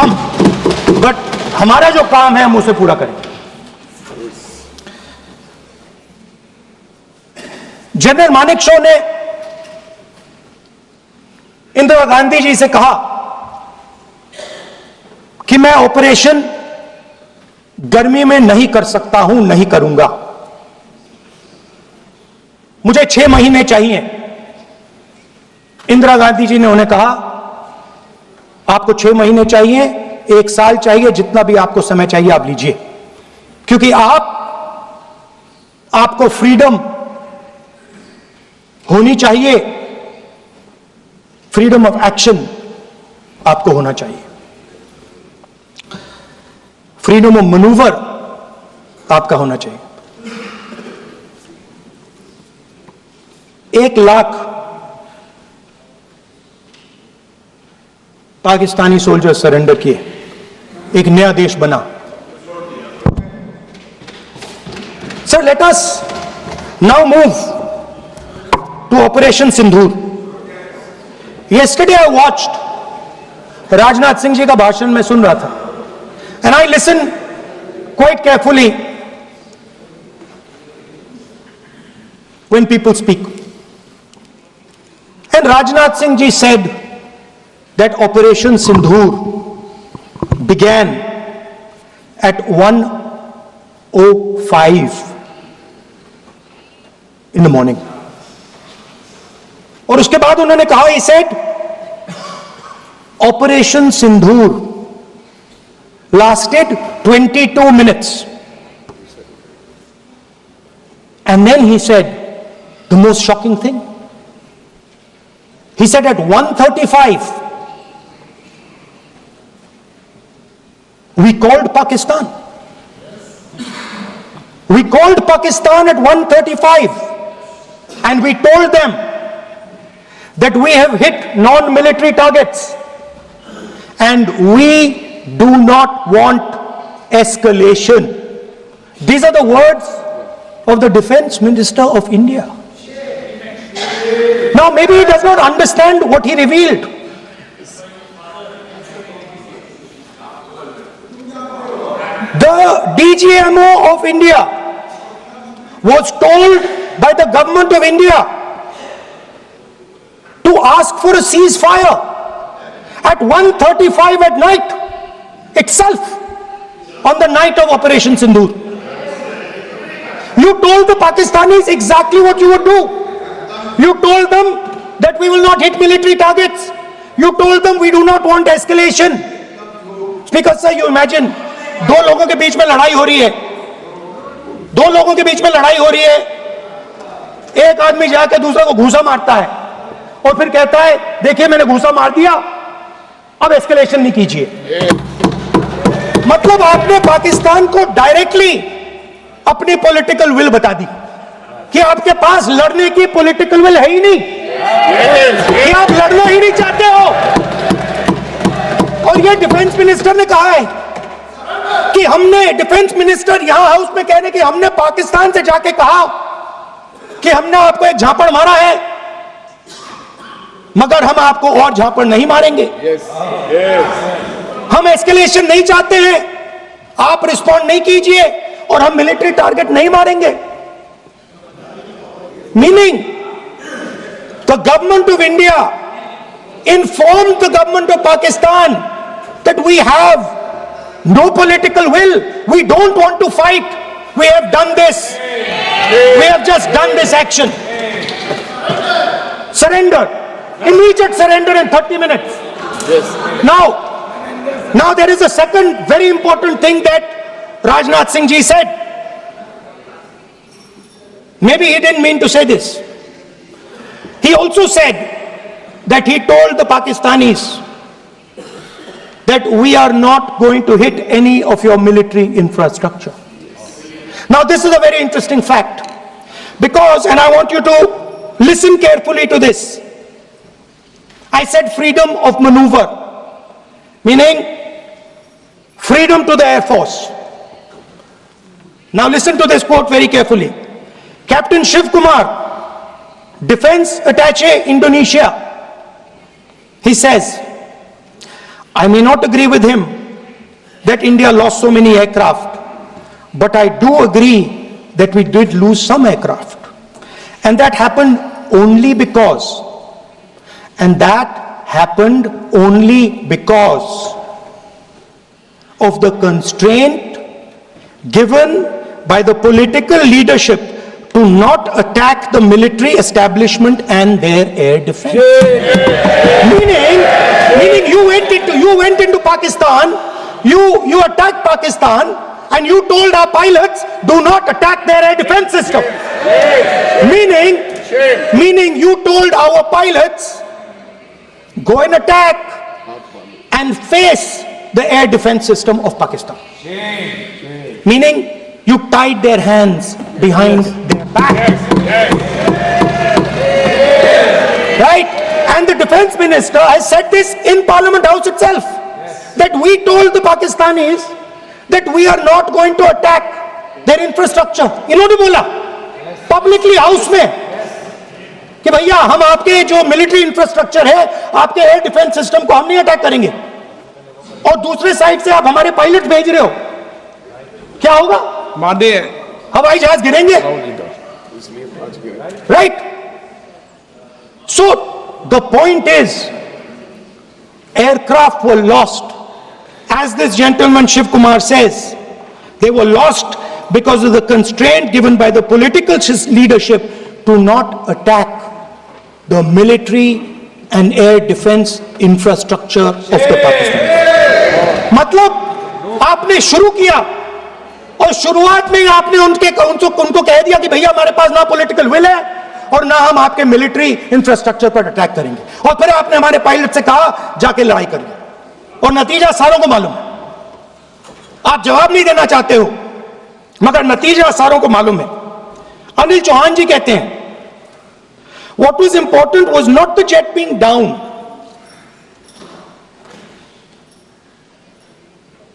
कम, but हमारा जो काम है हम उसे पूरा करें। जनरल मानेकशॉ ने इंदिरा गांधी जी से कहा कि मैं ऑपरेशन गर्मी में नहीं कर सकता हूं, नहीं करूंगा, मुझे 6 महीने चाहिए। इंदिरा गांधी जी ने उन्हें कहा आपको 6 महीने चाहिए, 1 साल चाहिए, जितना भी आपको समय चाहिए आप लीजिए, क्योंकि आपको फ्रीडम होनी चाहिए, फ्रीडम ऑफ एक्शन आपको होना चाहिए, फ्रीडम ऑफ मैनूवर आपका होना चाहिए। 1 लाख पाकिस्तानी सोल्जर सरेंडर किए, एक नया देश बना। Sir, let us now move to operation Sindoor. Yesterday I watched Rajnath Singh ji का भाषण मैं सुन रहा था, and I listened quite carefully when people speak. And Rajnath Singh ji said that Operation Sindoor began at 1:05 in the morning. और उसके बाद उन्होंने कहा, he said Operation Sindoor lasted 22 minutes. And then he said the most shocking thing. He said at 1:35 we called Pakistan. We called Pakistan at 1:35 and we told them that we have hit non-military targets and we do not want escalation. These are the words of the Defense Minister of India. Now maybe he does not understand what he revealed. The DGMO of India was told by the government of India to ask for a ceasefire at 1:35 at night itself, on the night of Operation Sindoor. You told the Pakistanis exactly what you would do. You told them that we will not hit military targets. You told them we do not want escalation. Speaker sir, you imagine, 2 लोगों के बीच में लड़ाई हो रही है, 2 लोगों के बीच में लड़ाई हो रही है, एक आदमी जाके दूसरे को घूसा मारता है और फिर कहता है देखिए मैंने घूसा मार दिया, अब एस्केलेशन नहीं कीजिए। मतलब आपने पाकिस्तान को डायरेक्टली अपनी पॉलिटिकल विल बता दी कि आपके पास लड़ने की पॉलिटिकल विल है ही नहीं, कि आप लड़ना ही नहीं चाहते हो। और ये डिफेंस मिनिस्टर ने कहा है कि हमने, डिफेंस मिनिस्टर यहां हाउस में कह रहे कि हमने पाकिस्तान से जाके कहा कि हमने आपको एक झापड़ मारा है मगर हम आपको और झापड़ नहीं मारेंगे। हम एस्केलेशन नहीं चाहते हैं, आप रिस्पॉन्ड नहीं कीजिए और हम मिलिट्री टारगेट नहीं मारेंगे। Meaning the government of India informed the government of Pakistan that we have no political will, we don't want to fight, we have done this, we have just done this action. Surrender, immediate surrender in 30 minutes. Yes. Now there is a second very important thing that Rajnath Singh ji said. Maybe he didn't mean to say this. He also said that he told the Pakistanis that we are not going to hit any of your military infrastructure. Now this is a very interesting fact, because, and I want you to listen carefully to this, I said freedom of maneuver, meaning freedom to the Air Force. Now listen to this quote very carefully. Captain Shiv Kumar, Defense Attaché Indonesia, he says, I may not agree with him that India lost so many aircraft, but I do agree that we did lose some aircraft. And that happened only because, of the constraint given by the political leadership to not attack the military establishment and their air defense. Meaning you went into Pakistan, you attacked Pakistan, and you told our pilots, do not attack their air defense system. Meaning you told our pilots, go and attack and face the air defense system of Pakistan. Meaning you tied their hands behind their back. Right? And the defense minister has said this in Parliament House itself, that we told the Pakistanis that we are not going to attack their infrastructure. इन्होंने बोला publicly house में कि भैया हम आपके जो military infrastructure है, आपके एयर डिफेंस सिस्टम को हम नहीं अटैक करेंगे, और दूसरे साइड से आप हमारे पायलट भेज रहे हो, क्या होगा? मानदेय हवाई जहाज गिरेंगे. Right? So the point is, aircraft were lost. As this gentleman Shiv Kumar says, they were lost because of the constraint given by the political leadership to not attack the military and air defense infrastructure of the Pakistan. मतलब आपने शुरू किया और शुरुआत में आपने उनको कह दिया कि भैया हमारे पास ना पॉलिटिकल विल है और ना हम आपके मिलिट्री इंफ्रास्ट्रक्चर पर अटैक करेंगे, और फिर आपने हमारे पायलट से कहा जाके लड़ाई करिए, और नतीजा सारों को मालूम है. आप जवाब नहीं देना चाहते हो, मगर नतीजा सारों को मालूम है. अनिल चौहान जी कहते हैं, what was important was not the jet being down,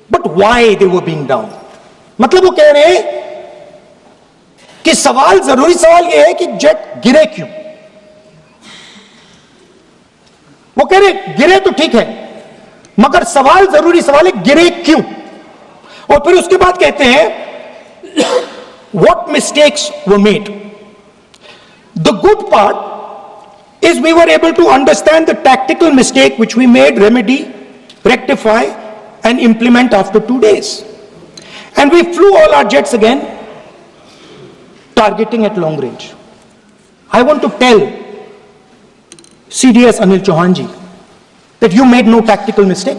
but why they were being down. मतलब वो कह रहे हैं कि जरूरी सवाल ये है कि जेट गिरे क्यों. वो कह रहे गिरे तो ठीक है, मगर जरूरी सवाल है गिरे क्यों. और फिर उसके बाद कहते हैं what mistakes were made. The good part is we were able to understand the tactical mistake which we made, remedy, rectify and implement after 2 days. And we flew all our jets again, targeting at long range. I want to tell CDS Anil Chauhan ji that you made no tactical mistake.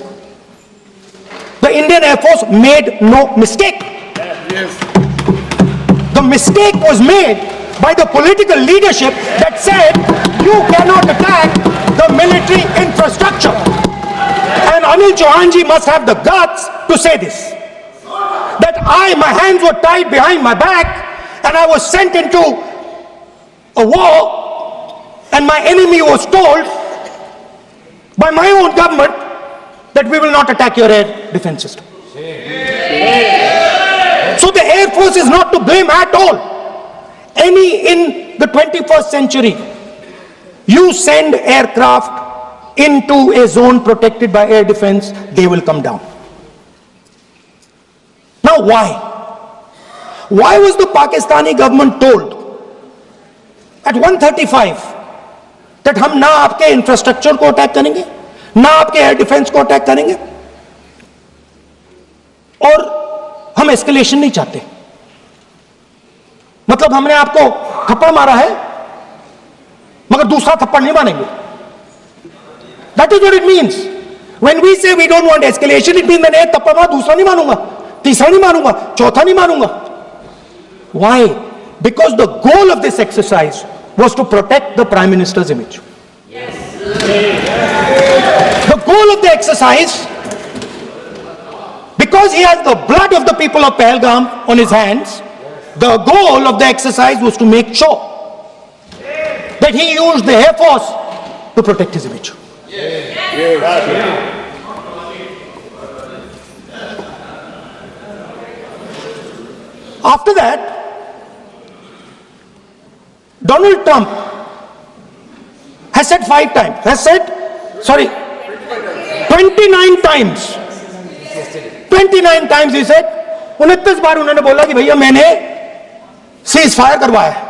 The Indian Air Force made no mistake. Yes. The mistake was made by the political leadership that said you cannot attack the military infrastructure. And Anil Chauhan ji must have the guts to say this, that my hands were tied behind my back and I was sent into a war, and my enemy was told by my own government that we will not attack your air defense system. So the Air Force is not to blame at all. In the 21st century, you send aircraft into a zone protected by air defense, they will come down. Now why? Why was the Pakistani government told at 1:35 that हम ना आपके infrastructure को attack करेंगे, ना आपके air defence को attack करेंगे, और हम एस्केलेशन नहीं चाहते? मतलब हमने आपको थप्पड़ मारा है मगर दूसरा थप्पड़ नहीं मारेंगे. That is what it means. When we say we don't want escalation, it means मैंने एक थप्पड़ मारा, दूसरा नहीं मारूंगा, तीसरा नहीं मारूंगा, चौथा नहीं मारूंगा. Why? Because the goal of this exercise was to protect the Prime Minister's image. Yes. The goal of the exercise, because he has the blood of the people of Pahalgam on his hands, the goal of the exercise was to make sure that he used the Air Force to protect his image. Yes. Yes. After that, Donald Trump has said 25 29 times. 29 times he said, 29 बार उन्होंने बोला कि भैया मैंने cease fire करवाया है.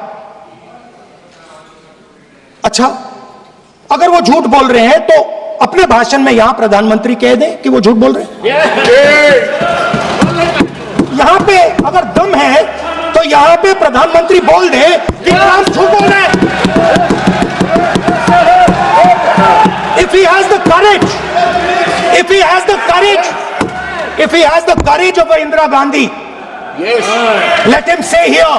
अच्छा, अगर वो झूठ बोल रहे हैं तो अपने भाषण में यहां प्रधानमंत्री कह दें कि वो झूठ बोल रहे हैं. यहां पे अगर दम है तो यहां पे प्रधानमंत्री बोल दे कि ट्रंप झूठ बोल रहे हैं. If he has the courage, if he has the courage, if he has the courage of Indira Gandhi, yes, let him say here,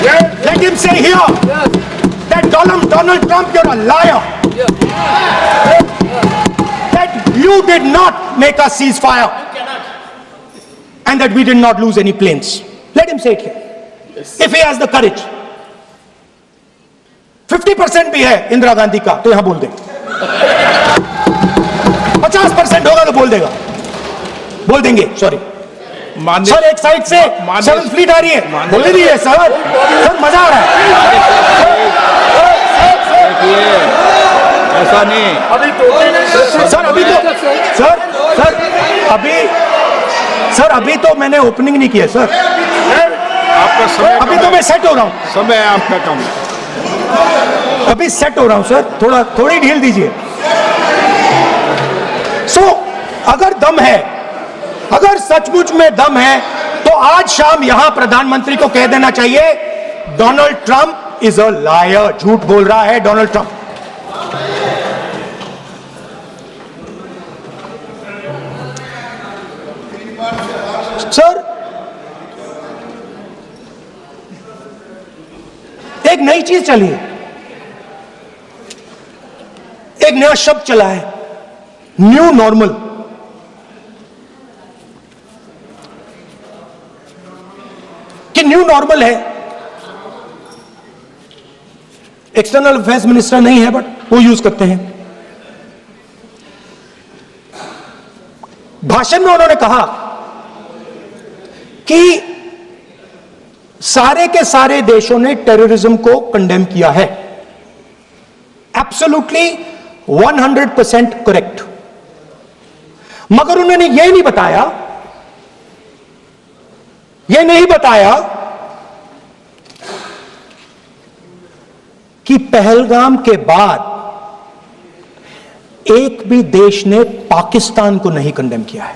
yes, let him say here, yes, that Donald Trump, you're a liar, yes, that you did not make a ceasefire and that we did not lose any planes. Let him say it here, yes, if he has the courage. 50% भी है इंदिरा गांधी का तो यहां बोल देंगे. 50% होगा तो बोल देगा, बोल देंगे. सॉरी सर, एक साइड से सेवन फ्लीट आ रही है, बोल रही है सर. सर मजा आ रहा है. ऐसा नहीं सर. अभी तो मैंने ओपनिंग नहीं किया सर. आपका समय अभी तो मैं सेट हो रहा हूं. समय आपका कम, अभी सेट हो रहा हूं सर. थोड़ी ढील दीजिए. अगर दम है, अगर सचमुच में दम है तो आज शाम यहां प्रधानमंत्री को कह देना चाहिए Donald Trump is a liar. झूठ बोल रहा है डोनाल्ड ट्रंप. सर, एक नई चीज चली है, एक नया शब्द चला है, न्यू नॉर्मल. कि न्यू नॉर्मल है. एक्सटर्नल अफेयर्स मिनिस्टर नहीं है बट वो यूज करते हैं. भाषण में उन्होंने कहा कि सारे के सारे देशों ने टेररिज्म को कंडेम किया है. Absolutely 100% correct. मगर उन्होंने यह नहीं बताया कि पहलगाम के बाद एक भी देश ने पाकिस्तान को नहीं कंडेम किया है.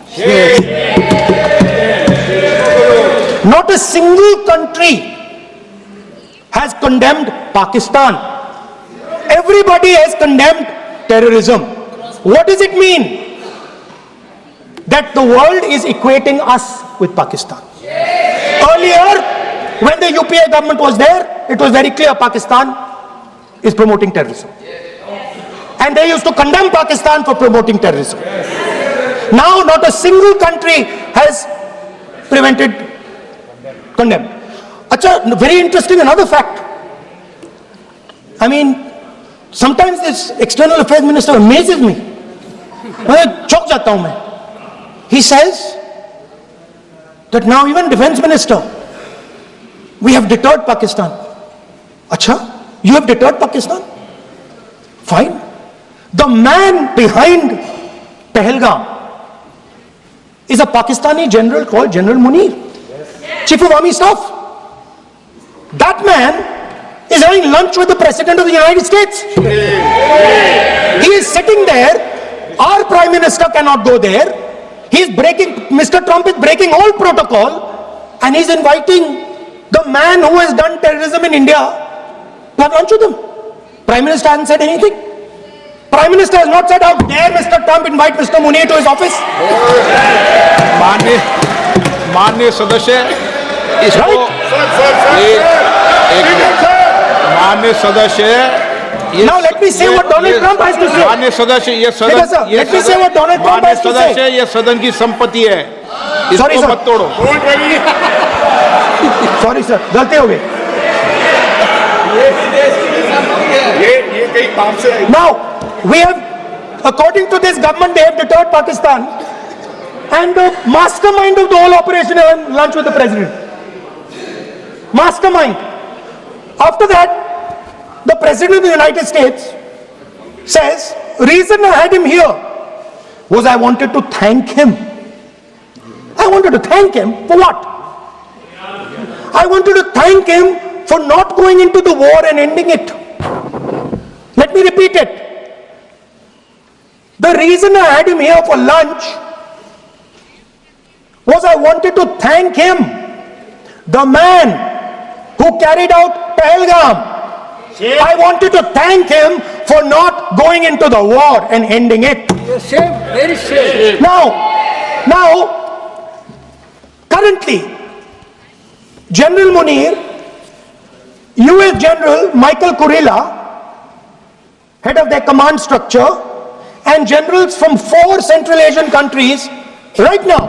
Not a single country has condemned Pakistan. Everybody has condemned terrorism. What does it mean? That the world is equating us with Pakistan. Earlier, when the UPA government was there, it was very clear Pakistan is promoting terrorism. And they used to condemn Pakistan for promoting terrorism. Now, not a single country has condemned. Acha, very interesting, another fact. I mean, sometimes this external affairs minister amazes me. मैं चौंक जाता हूं मैं. He says that now even defense minister, we have deterred Pakistan. Acha, you have deterred Pakistan? Fine. The man behind Pahalgam is a Pakistani general called General Munir, Chief of Army Staff. That man is having lunch with the President of the United States. He is sitting there. Our Prime Minister cannot go there. Mr. Trump is breaking all protocol and he's inviting the man who has done terrorism in India to have lunch with him. Prime Minister hasn't said anything. Prime Minister has not said, how dare Mr. Trump invite Mr. Munir to his office. माननीय सदस्य, इसको माननीय सदस्य, now let me say what Donald Trump has to say. माननीय सदस्य, ये सदन, let me say what Donald Trump has to say. सदस्य, ये सदन की संपत्ति है, इसको मत तोड़ो. सॉरी सर, गलती हो गई. ये कई काम से. Now we have, according to this government, they have deterred Pakistan, and the mastermind of the whole operation had lunch with the president. Mastermind. After that, the President of the United States says, reason I had him here was I wanted to thank him. I wanted to thank him for what? I wanted to thank him for not going into the war and ending it. Let me repeat it. The reason I had him here for lunch was I wanted to thank him, the man who carried out pahalgam. I wanted to thank him for not going into the war and ending it. Shame, very shame. Now, currently, General Munir, US General Michael Kurilla, head of their command structure, and generals from 4 Central Asian countries right now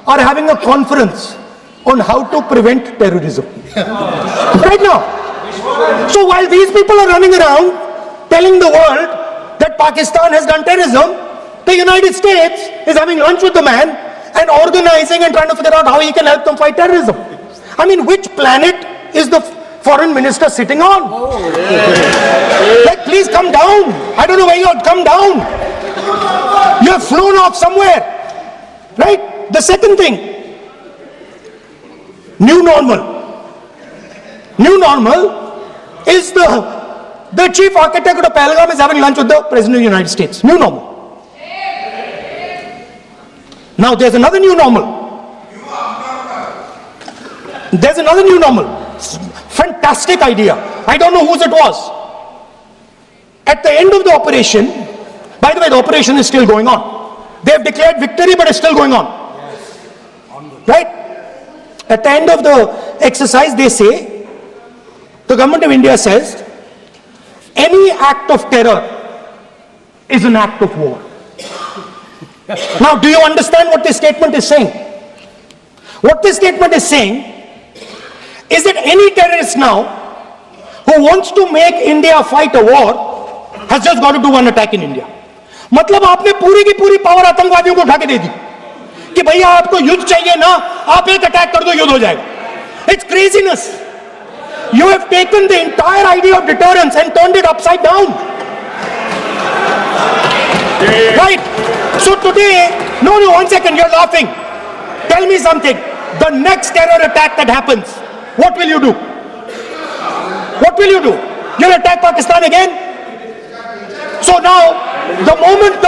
are having a conference on how to prevent terrorism. Right now. So while these people are running around telling the world that Pakistan has done terrorism, the United States is having lunch with the man and organizing and trying to figure out how he can help them fight terrorism. I mean, which planet is the foreign minister sitting on? Like, please come down. I don't know where you're, come down. You have flown off somewhere. Right? The second thing, new normal. New normal is the chief architect of the pahalgam is having lunch with the President of the United States. New normal. Now there's another new normal. There's another new normal. Fantastic idea. I don't know whose it was. At the end of the operation, by the way, the operation is still going on. They have declared victory, but it's still going on. Right? At the end of the exercise, they say, the government of India says, any act of terror is an act of war. Now, do you understand what this statement is saying? What this statement is saying is that any terrorist now who wants to make India fight a war has just got to do one attack in India. मतलब आपने पूरी की पूरी power आतंकवादियों को उठा के दे दी कि भैया आपको युद्ध चाहिए ना, आप एक अटैक कर दो, युद्ध हो जाएगा. It's craziness. You have taken the entire idea of deterrence and turned it upside down. Right? So today, no, one second, you're laughing. Tell me something. The next terror attack that happens, what will you do? What will you do? You'll attack Pakistan again? So now, the moment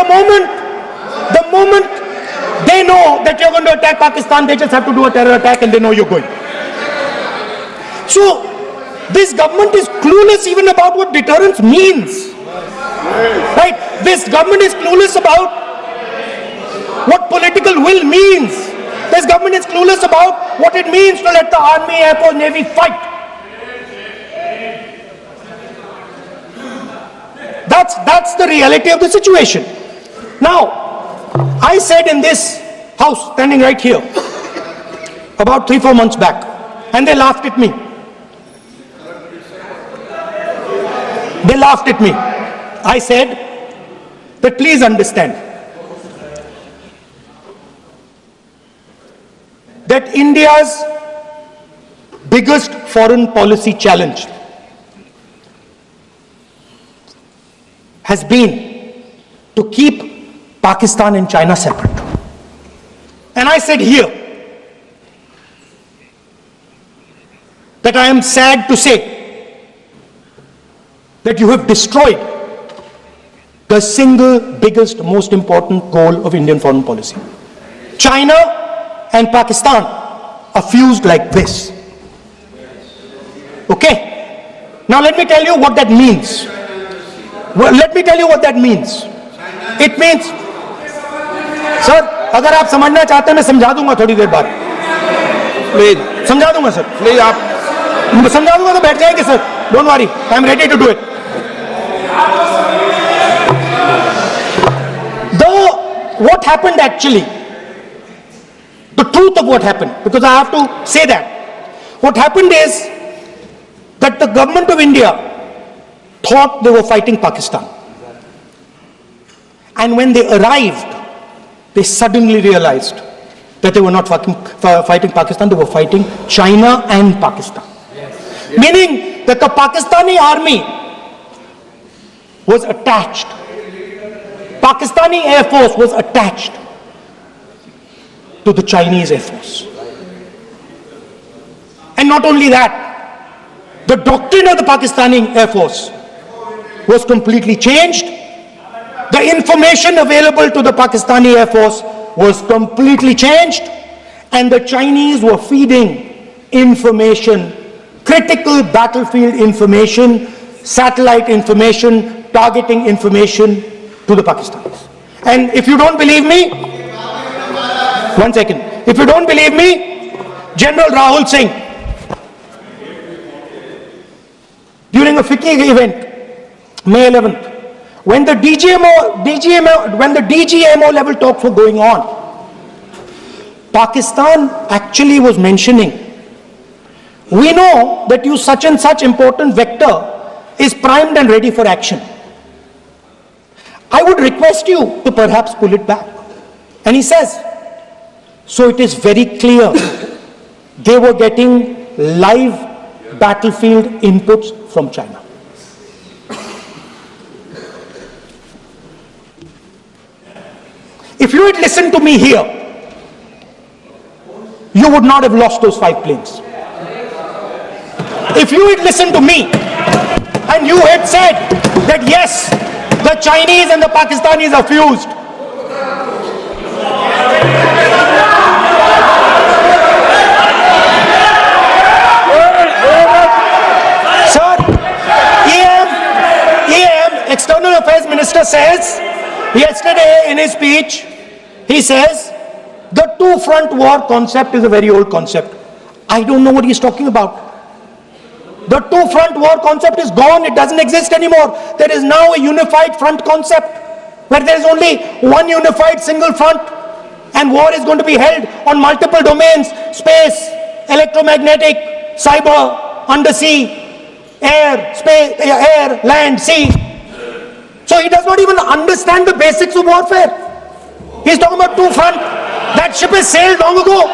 they know that you're going to attack Pakistan, they just have to do a terror attack and they know you're going. So, this government is clueless even about what deterrence means. Right? This government is clueless about what political will means. This government is clueless about what it means to let the army, air force, navy fight. That's the reality of the situation. Now, I said in this house, standing right here, about 3-4 months back, and they laughed at me. They laughed at me. I said that please understand that India's biggest foreign policy challenge has been to keep Pakistan and China separate. And I said here that I am sad to say that you have destroyed the single biggest, most important goal of Indian foreign policy. China and Pakistan are fused like this. Okay? Now let me tell you what that means. Well, let me tell you what that means. It means, sir, अगर आप समझना चाहते हैं मैं समझा दूंगा थोड़ी देर बाद. प्लीज समझा दूंगा सर. प्लीज आप समझा दूंगा तो बैठ जाएंगे sir. Don't worry, I am ready to do it. What happened actually, the truth of what happened, because I have to say that. What happened is that the government of India thought they were fighting Pakistan. And when they arrived, they suddenly realized that they were not fighting Pakistan, they were fighting China and Pakistan. Yes. Meaning that the Pakistani army was attached Pakistani Air Force was attached to the Chinese Air Force. And not only that, the doctrine of the Pakistani Air Force was completely changed. The information available to the Pakistani Air Force was completely changed, and the Chinese were feeding information, critical battlefield information, satellite information, targeting information to the Pakistanis. And if you don't believe me, one second. If you don't believe me, General Rahul Singh, during a FICCI event, May 11th, when the DGMO level talks were going on, Pakistan actually was mentioning, we know that you such and such important vector is primed and ready for action. I would request you to perhaps pull it back. And he says, so it is very clear they were getting live battlefield inputs from China. If you had listened to me here, you would not have lost those 5 planes. If you had listened to me and you had said that yes, the Chinese and the Pakistanis are fused, sir, EM, External Affairs Minister says yesterday in his speech, he says the two-front war concept is a very old concept. I don't know what he's talking about. The two-front war concept is gone. It doesn't exist anymore. There is now a unified front concept where there is only one unified single front, and war is going to be held on multiple domains: space, electromagnetic, cyber, undersea, air, space, air, land, sea. So he does not even understand the basics of warfare. He's talking about two front. That ship has sailed long ago.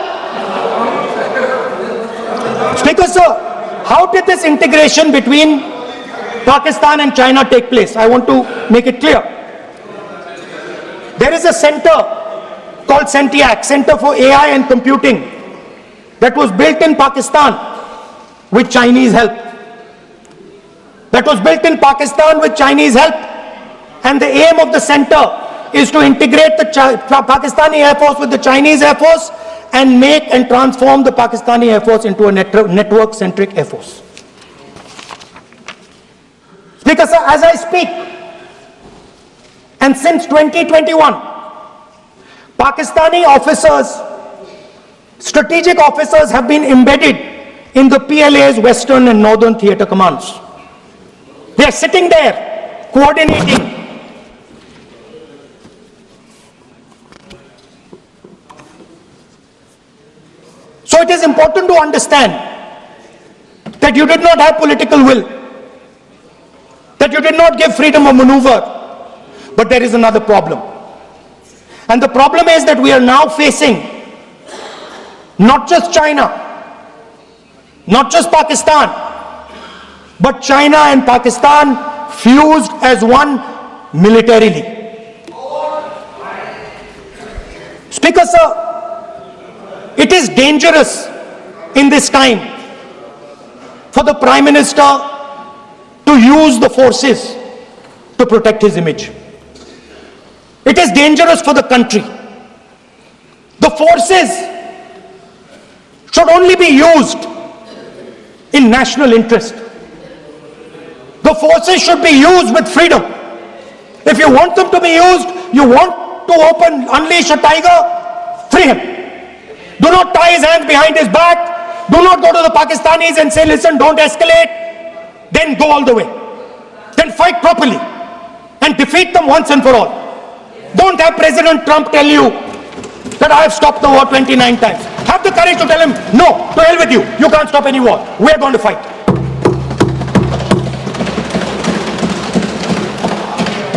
Speaker, sir, how did this integration between Pakistan and China take place? I want to make it clear. There is a center called CENTIAC, Center for AI and Computing, that was built in Pakistan with Chinese help. That was built in Pakistan with Chinese help. And the aim of the center is to integrate the Pakistani Air Force with the Chinese Air Force and make and transform the Pakistani Air Force into a network-centric Air Force. Because as I speak, and since 2021, Pakistani officers, strategic officers have been embedded in the PLA's Western and Northern Theatre Commands. They are sitting there, coordinating. So it is important to understand that you did not have political will, that you did not give freedom of maneuver, but there is another problem. And the problem is that we are now facing not just China, not just Pakistan, but China and Pakistan fused as one militarily. Speaker, sir, it is dangerous in this time for the Prime Minister to use the forces to protect his image. It is dangerous for the country. The forces should only be used in national interest. The forces should be used with freedom. If you want them to be used, you want to unleash a tiger, free him. Do not tie his hands behind his back. Do not go to the Pakistanis and say, listen, don't escalate. Then go all the way. Then fight properly and defeat them once and for all. Don't have President Trump tell you that I have stopped the war 29 times. Have the courage to tell him, no, to hell with you. You can't stop any war. We're going to fight.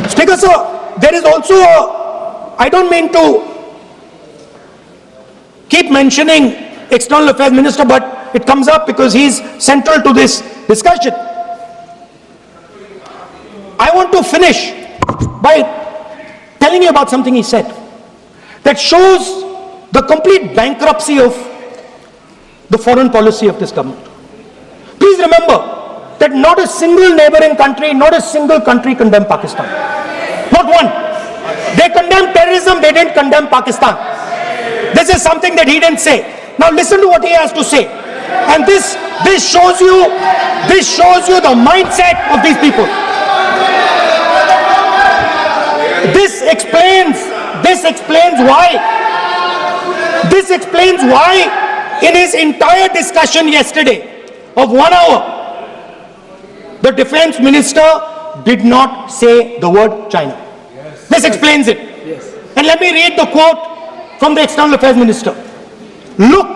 Speaker, sir, there is also I don't mean to keep mentioning External Affairs Minister, but it comes up because he's central to this discussion. I want to finish by telling you about something he said that shows the complete bankruptcy of the foreign policy of this government. Please remember that not a single neighboring country, not a single country condemned Pakistan. Not one. They condemned terrorism, they didn't condemn Pakistan. This is something that he didn't say. Now listen to what he has to say. And this shows you the mindset of these people. This explains why in his entire discussion yesterday of 1 hour, the defense minister did not say the word China. This explains it. And let me read the quote from the external affairs minister. Look,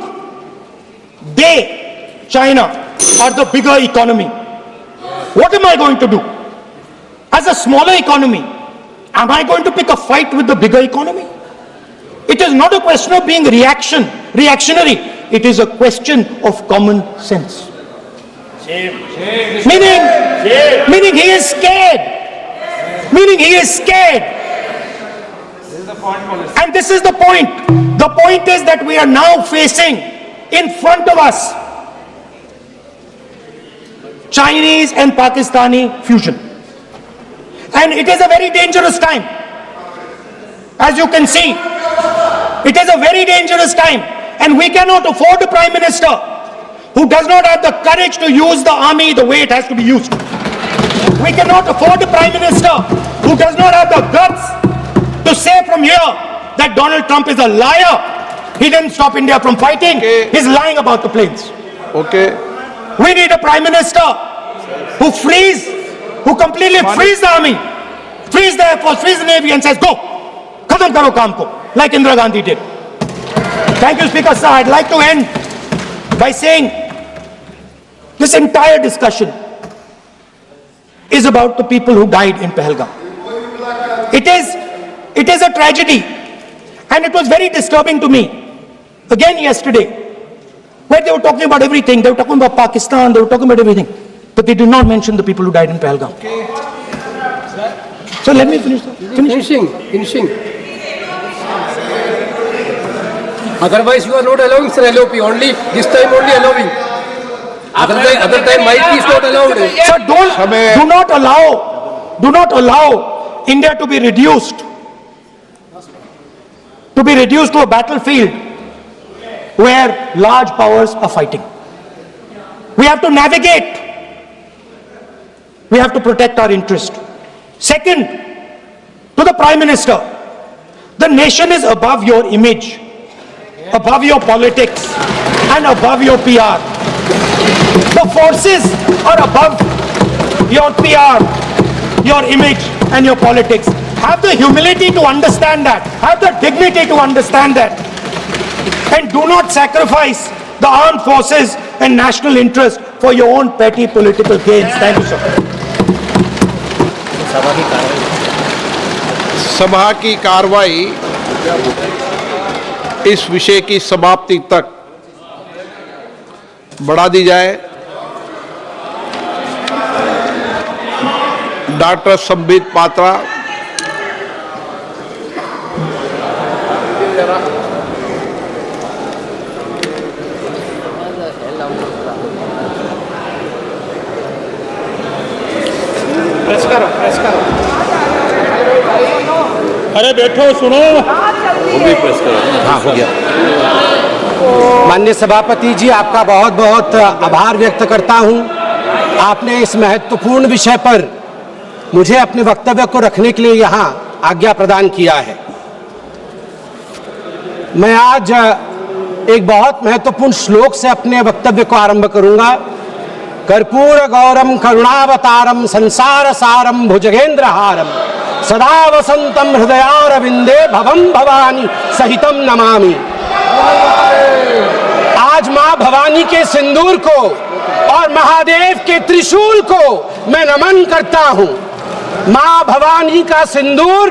they, China, are the bigger economy. What am I going to do? As a smaller economy, am I going to pick a fight with the bigger economy? It is not a question of being reactionary. It is a question of common sense. Meaning he is scared. And this is the point. The point is that we are now facing in front of us Chinese and Pakistani fusion. And it is a very dangerous time. As you can see, it is a very dangerous time. And we cannot afford a prime minister who does not have the courage to use the army the way it has to be used. We cannot afford a prime minister who does not have the guts to say from here that Donald Trump is a liar. He didn't stop India from fighting. Okay. He's lying about the planes. Okay. We need a prime minister who completely frees the army, frees the air force, frees the navy and says, go, khatam karo kaam ko, like Indira Gandhi did. Thank you, Speaker Sir. I'd like to end by saying this entire discussion is about the people who died in Pahalgam. It is a tragedy, and it was very disturbing to me. Again yesterday, where they were talking about everything, they were talking about Pakistan, they were talking about everything, but they did not mention the people who died in Pahalgam. So let me finish. Finishing. Otherwise, you are not allowing, sir, LOP. Only this time, only allowing. Other time, might is not allowed. Sir, do not allow India to be reduced to a battlefield where large powers are fighting. We have to navigate. We have to protect our interest. Second, to the Prime Minister, the nation is above your image, above your politics, and above your PR. The forces are above your PR, your image, and your politics. Have the humility to understand that. Have the dignity to understand that. And do not sacrifice the armed forces and national interest for your own petty political gains. Thank you, sir. सभा की कार्रवाई इस विषय की समाप्ति तक बढ़ा दी जाए। डॉक्टर संबित पात्रा, प्रेस करो। अरे बैठो, सुनो। वो भी प्रेस करो। हाँ, हो गया। माननीय सभापति जी, आपका बहुत बहुत आभार व्यक्त करता हूं। आपने इस महत्वपूर्ण विषय पर मुझे अपने वक्तव्य को रखने के लिए यहां आज्ञा प्रदान किया है। मैं आज एक बहुत महत्वपूर्ण श्लोक से अपने वक्तव्य को आरंभ करूंगा। कर्पूर गौरम करुणावतारम संसार सारम भुजगेंद्रहारम सदा वसंतम हृदयारविंदे भवम भवानी सहितम नमामि। आज मां भवानी के सिंदूर को और महादेव के त्रिशूल को मैं नमन करता हूं। मां भवानी का सिंदूर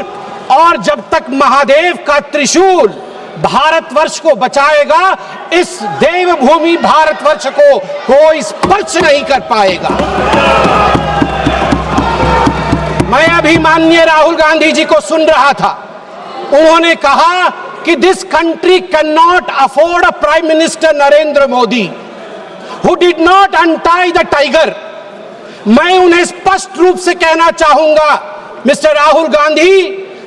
और जब तक महादेव का त्रिशूल भारतवर्ष को बचाएगा, इस देवभूमि भारतवर्ष को कोई स्पर्श नहीं कर पाएगा। मैं अभी माननीय राहुल गांधी जी को सुन रहा था। उन्होंने कहा कि this country can not afford a prime minister Narendra Modi who did not untie the tiger. मैं उन्हें स्पष्ट रूप से कहना चाहूंगा, mister Rahul Gandhi,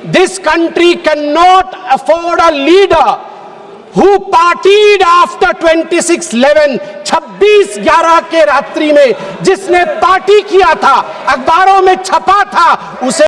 this country can not afford a leader who partied after 26/11, 26/11 के रात्रि में जिसने पार्टी किया था, अखबारों में छपा था, उसे